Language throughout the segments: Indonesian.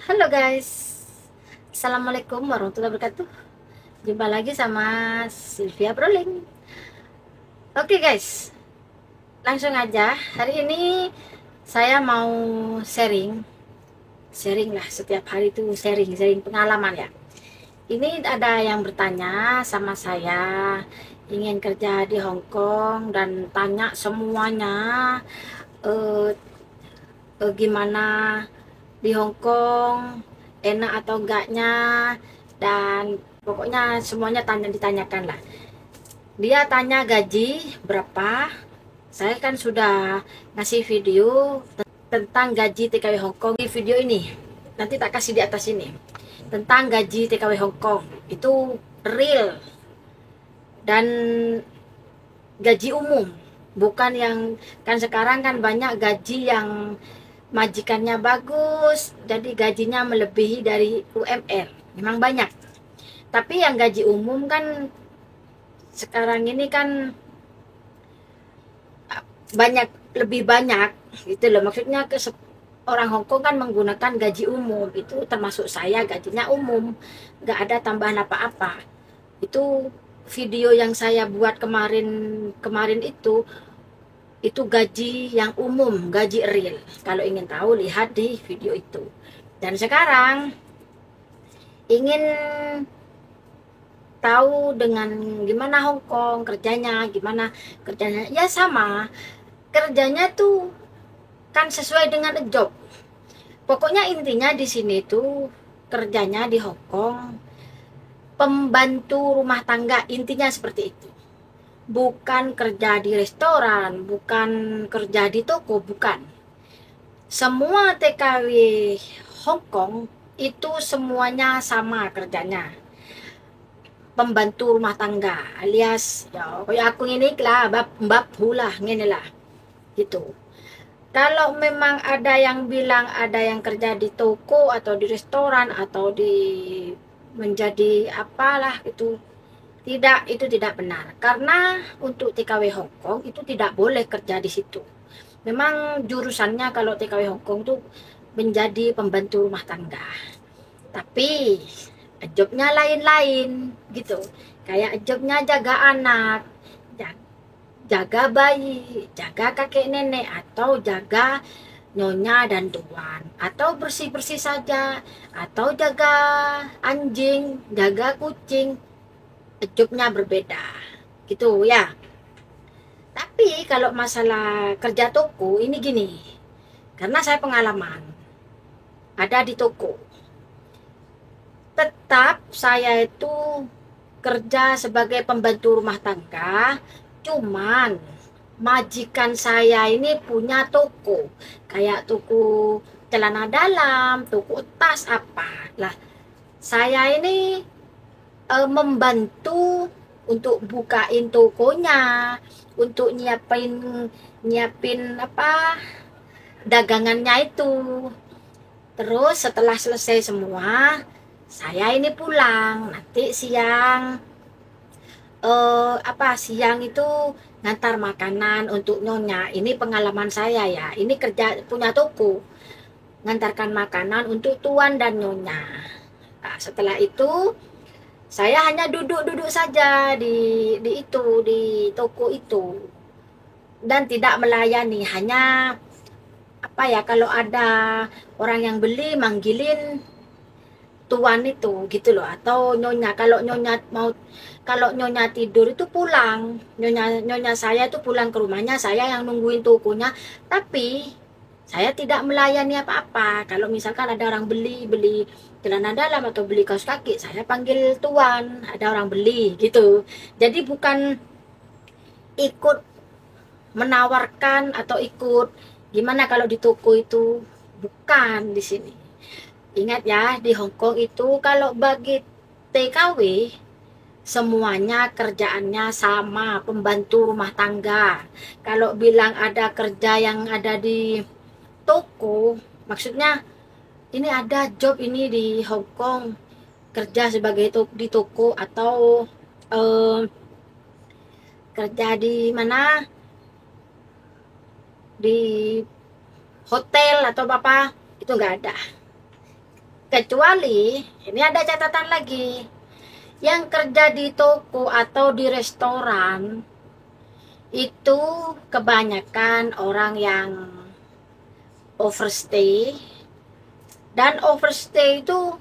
Halo guys, Assalamualaikum warahmatullahi wabarakatuh. Jumpa lagi sama Sylvia Broling. Oke guys, langsung aja. Hari ini saya mau sharing, sharing lah, setiap hari itu sharing pengalaman ya. Ini ada yang bertanya sama saya, ingin kerja di Hong Kong dan tanya semuanya, eh, gimana di Hong Kong, enak atau enggaknya, dan pokoknya semuanya ditanyakan lah. Dia tanya gaji berapa. Saya kan sudah ngasih video tentang gaji TKW Hong Kong di video ini, nanti tak kasih di atas ini, tentang gaji TKW Hong Kong itu real dan gaji umum, bukan yang kan sekarang kan banyak gaji yang majikannya bagus jadi gajinya melebihi dari UMR, memang banyak. Tapi yang gaji umum kan sekarang ini kan banyak, lebih banyak gitu loh, maksudnya orang Hong Kong kan menggunakan gaji umum, itu termasuk saya gajinya umum, nggak ada tambahan apa-apa. Itu video yang saya buat kemarin kemarin itu gaji yang umum, gaji real. Kalau ingin tahu lihat di video itu. Dan sekarang ingin tahu dengan gimana Hong Kong gimana kerjanya, ya sama kerjanya tuh kan sesuai dengan job. Pokoknya intinya di sini tuh kerjanya di Hong Kong pembantu rumah tangga, intinya seperti itu. Bukan kerja di restoran, bukan kerja di toko, bukan. Semua TKW Hong Kong itu semuanya sama kerjanya, pembantu rumah tangga, alias ya kayak aku ini lah, bab hulah ngene lah gitu. Kalau memang ada yang bilang ada yang kerja di toko atau di restoran atau di menjadi apalah itu, tidak, itu tidak benar. Karena untuk TKW Hong Kong itu tidak boleh kerja di situ. Memang jurusannya kalau TKW Hong Kong tuh menjadi pembantu rumah tangga. Tapi jobnya lain-lain gitu. Kayak jobnya jaga anak, jaga bayi, jaga kakek nenek, atau jaga nyonya dan tuan, atau bersih-bersih saja, atau jaga anjing, jaga kucing. Jobnya berbeda gitu ya. Tapi kalau masalah kerja toko ini gini, karena saya pengalaman ada di toko, tetap saya itu kerja sebagai pembantu rumah tangga, cuman majikan saya ini punya toko, kayak toko celana dalam, toko tas apa lah. Saya ini membantu untuk bukain tokonya, untuk nyiapin nyiapin apa dagangannya itu. Terus setelah selesai semua, saya ini pulang. Nanti siang siang itu ngantar makanan untuk nyonya. Ini pengalaman saya ya. Ini kerja punya toko. Ngantarkan makanan untuk tuan dan nyonya. Nah, setelah itu saya hanya duduk-duduk saja di toko itu dan tidak melayani, hanya apa ya, kalau ada orang yang beli manggilin tuan itu gitu loh, atau nyonya. Kalau nyonya tidur itu pulang, nyonya nyonya saya itu pulang ke rumahnya, saya yang nungguin tokonya. Tapi saya tidak melayani apa-apa. Kalau misalkan ada orang beli beli celana dalam atau beli kaos kaki, saya panggil tuan, ada orang beli gitu. Jadi bukan ikut menawarkan atau ikut gimana kalau di toko itu, bukan di sini. Ingat ya, di Hong Kong itu kalau bagi TKW semuanya kerjaannya sama, pembantu rumah tangga. Kalau bilang ada kerja yang ada di toko, maksudnya ini ada job ini di Hong Kong kerja sebagai di toko, atau eh, kerja di mana, di hotel atau apa, itu nggak ada. Kecuali, ini ada catatan lagi, yang kerja di toko atau di restoran itu kebanyakan orang yang overstay. Dan overstay itu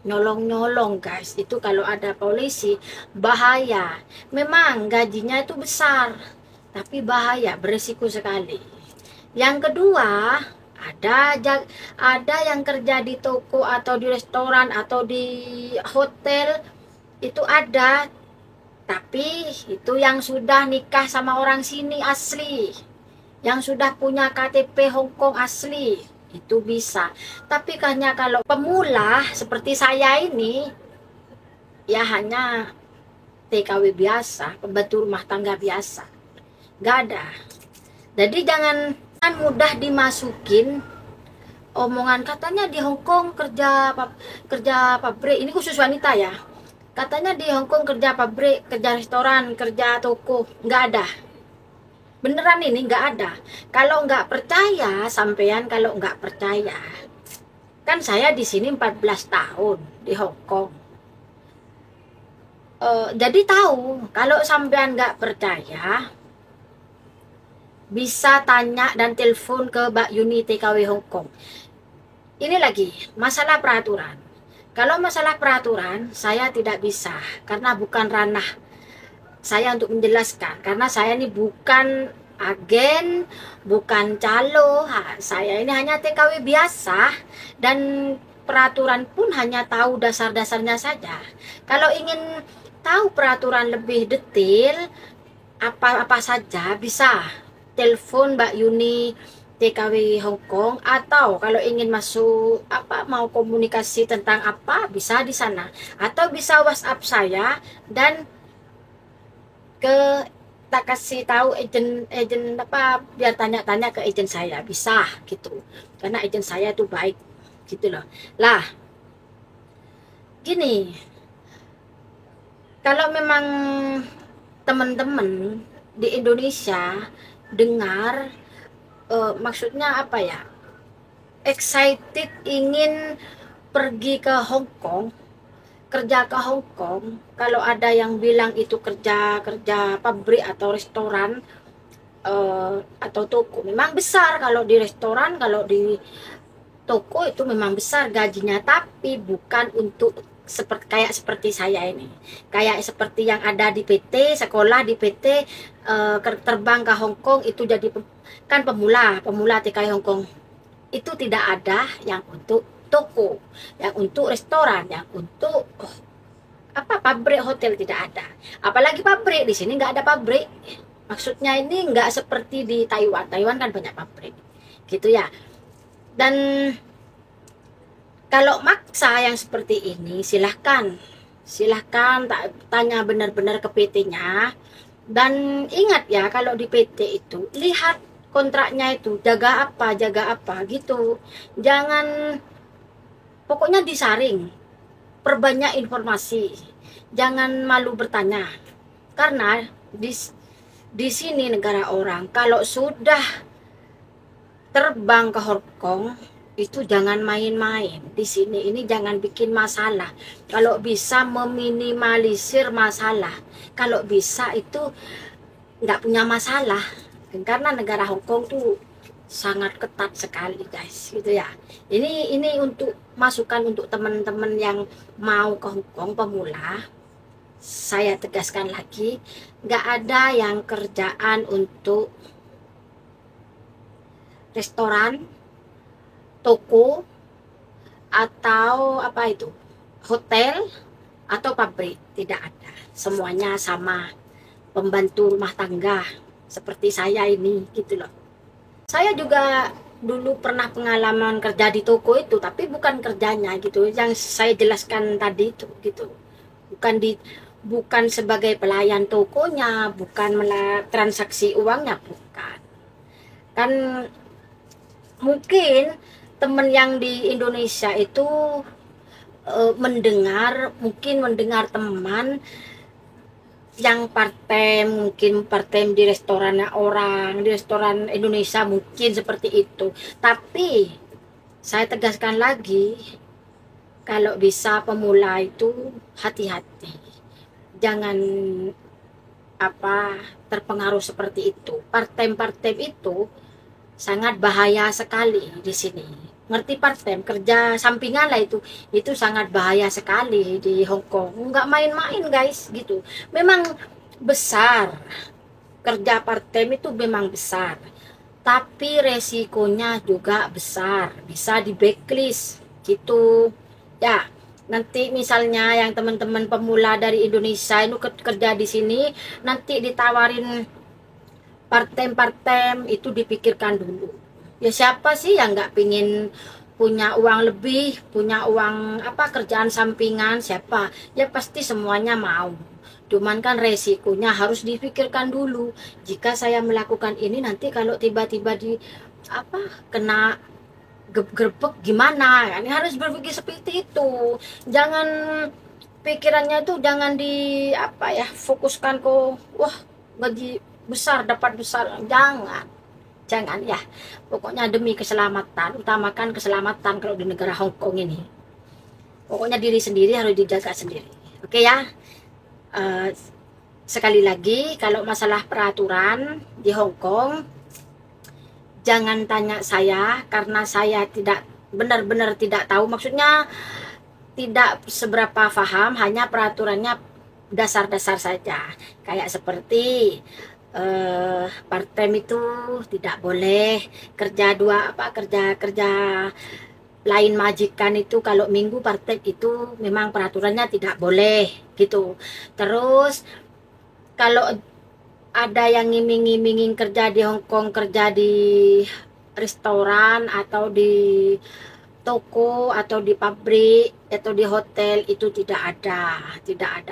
nyolong-nyolong guys. Itu kalau ada polisi bahaya. Memang gajinya itu besar, tapi bahaya, berisiko sekali. Yang kedua, ada yang kerja di toko atau di restoran atau di hotel itu ada, tapi itu yang sudah nikah sama orang sini asli, yang sudah punya KTP Hongkong asli, itu bisa. Tapi hanya kalau pemula seperti saya ini, ya hanya TKW biasa, pembantu rumah tangga biasa, nggak ada. Jadi jangan mudah dimasukin omongan katanya di Hongkong kerja pabrik. Ini khusus wanita ya, katanya di Hongkong kerja pabrik, kerja restoran, kerja toko. Nggak ada, beneran ini nggak ada. Kalau nggak percaya sampean, kalau nggak percaya, kan saya di sini 14 tahun di Hongkong. Jadi tahu. Kalau sampean nggak percaya, bisa tanya dan telepon ke Mbak Yuni TKW Hongkong. Ini lagi masalah peraturan. Kalau masalah peraturan saya tidak bisa, karena bukan ranah saya untuk menjelaskan, karena saya ini bukan agen, bukan calo. Saya ini hanya TKW biasa, dan peraturan pun hanya tahu dasar-dasarnya saja. Kalau ingin tahu peraturan lebih detail apa-apa saja, bisa telepon Mbak Yuni TKW Hongkong, atau kalau ingin masuk mau komunikasi tentang apa, bisa di sana, atau bisa WhatsApp saya dan tak kasih tahu agent biar tanya-tanya ke agent saya, bisa gitu, karena agent saya itu baik gitu loh. Lah gini, kalau memang teman-teman di Indonesia dengar, maksudnya apa ya, excited ingin pergi ke Hongkong, kerja ke Hongkong, kalau ada yang bilang itu kerja pabrik atau restoran atau toko, memang besar. Kalau di restoran, kalau di toko itu memang besar gajinya, tapi bukan untuk seperti saya ini, kayak seperti yang ada di PT, sekolah di PT, terbang ke Hongkong itu jadi kan pemula TKI Hongkong. Itu tidak ada yang untuk toko, yang untuk restoran, yang untuk pabrik hotel, tidak ada. Apalagi pabrik, di sini nggak ada pabrik. Maksudnya ini nggak seperti di Taiwan. Taiwan kan banyak pabrik gitu ya. Dan kalau maksa yang seperti ini, silahkan tanya benar-benar ke PT-nya. Dan ingat ya, kalau di PT itu lihat kontraknya itu, jaga apa gitu. Jangan, pokoknya disaring, perbanyak informasi, jangan malu bertanya. Karena di sini negara orang, kalau sudah terbang ke Hongkong itu jangan main-main. Di sini ini jangan bikin masalah. Kalau bisa meminimalisir masalah, kalau bisa itu nggak punya masalah, karena negara Hongkong tuh sangat ketat sekali guys, gitu ya. Ini untuk masukan untuk teman-teman yang mau ke Hongkong pemula. Saya tegaskan lagi, nggak ada yang kerjaan untuk restoran, toko, atau hotel atau pabrik, tidak ada. Semuanya sama, pembantu rumah tangga seperti saya ini gitu loh. Saya juga dulu pernah pengalaman kerja di toko itu, tapi bukan kerjanya gitu, yang saya jelaskan tadi itu gitu. Bukan sebagai pelayan tokonya, bukan transaksi uangnya, bukan. Kan mungkin teman yang di Indonesia itu mendengar teman yang mungkin part time di restorannya orang, di restoran Indonesia mungkin seperti itu. Tapi saya tegaskan lagi, kalau bisa pemula itu hati-hati, jangan terpengaruh seperti itu. Part-time itu sangat bahaya sekali di sini. Ngerti part-time, kerja sampingan lah itu sangat bahaya sekali di Hong Kong. Nggak main-main guys, gitu. Memang besar, kerja part-time itu memang besar. Tapi resikonya juga besar, bisa di blacklist, gitu. Ya, nanti misalnya yang teman-teman pemula dari Indonesia itu kerja di sini, nanti ditawarin part-time itu dipikirkan dulu. Ya siapa sih yang nggak pingin punya uang lebih, punya uang kerjaan sampingan, siapa? Ya pasti semuanya mau. Cuman kan resikonya harus dipikirkan dulu. Jika saya melakukan ini nanti kalau tiba-tiba di kena gerbek gimana? Ini harus berpikir seperti itu. Jangan pikirannya itu jangan di fokuskan ke wah gaji besar dapat besar, jangan ya. Pokoknya demi keselamatan, utamakan keselamatan kalau di negara Hong Kong ini. Pokoknya diri sendiri harus dijaga sendiri, oke ya. Sekali lagi, kalau masalah peraturan di Hong Kong jangan tanya saya, karena saya tidak benar-benar tidak tahu, maksudnya tidak seberapa paham, hanya peraturannya dasar-dasar saja. Kayak seperti part-time itu tidak boleh, kerja kerja lain majikan itu kalau minggu part-time itu memang peraturannya tidak boleh, gitu. Terus kalau ada yang ngiming-ngimingin kerja di Hong Kong, kerja di restoran atau di toko atau di pabrik atau di hotel, itu tidak ada,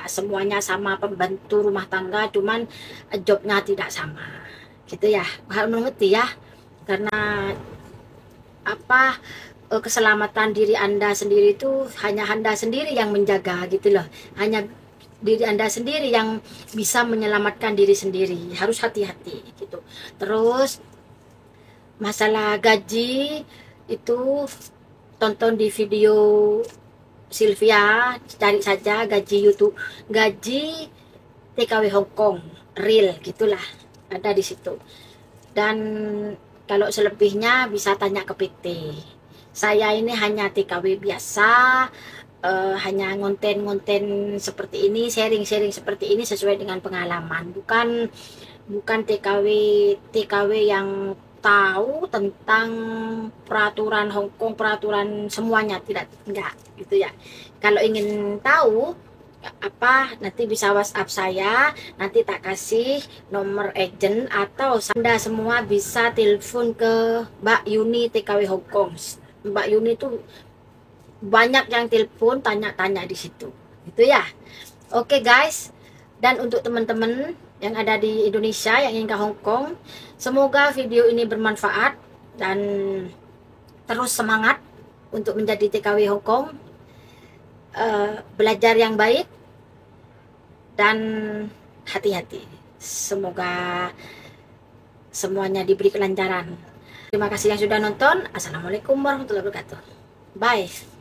semuanya sama, pembantu rumah tangga, cuman jobnya tidak sama, gitu ya. Harus mengerti ya, karena keselamatan diri Anda sendiri itu hanya Anda sendiri yang menjaga, gitu loh. Hanya diri Anda sendiri yang bisa menyelamatkan diri sendiri, harus hati-hati, gitu. Terus masalah gaji itu tonton di video Sylvia, cari saja gaji YouTube, gaji TKW Hong Kong real, gitulah, ada di situ. Dan kalau selebihnya bisa tanya ke PT. Saya ini hanya TKW biasa, hanya ngonten seperti ini, sharing seperti ini sesuai dengan pengalaman, bukan TKW yang tahu tentang peraturan Hong Kong, peraturan semuanya, enggak, gitu ya. Kalau ingin tahu nanti bisa WhatsApp saya, nanti tak kasih nomor agent, atau Anda semua bisa telepon ke Mbak Yuni TKW Hong Kong. Mbak Yuni tuh banyak yang telepon tanya-tanya di situ, gitu ya. Oke guys, dan untuk teman-teman yang ada di Indonesia yang ingin ke Hong Kong, semoga video ini bermanfaat dan terus semangat untuk menjadi TKW Hong Kong. Belajar yang baik dan hati-hati. Semoga semuanya diberi kelancaran. Terima kasih yang sudah nonton. Assalamualaikum warahmatullahi wabarakatuh. Bye.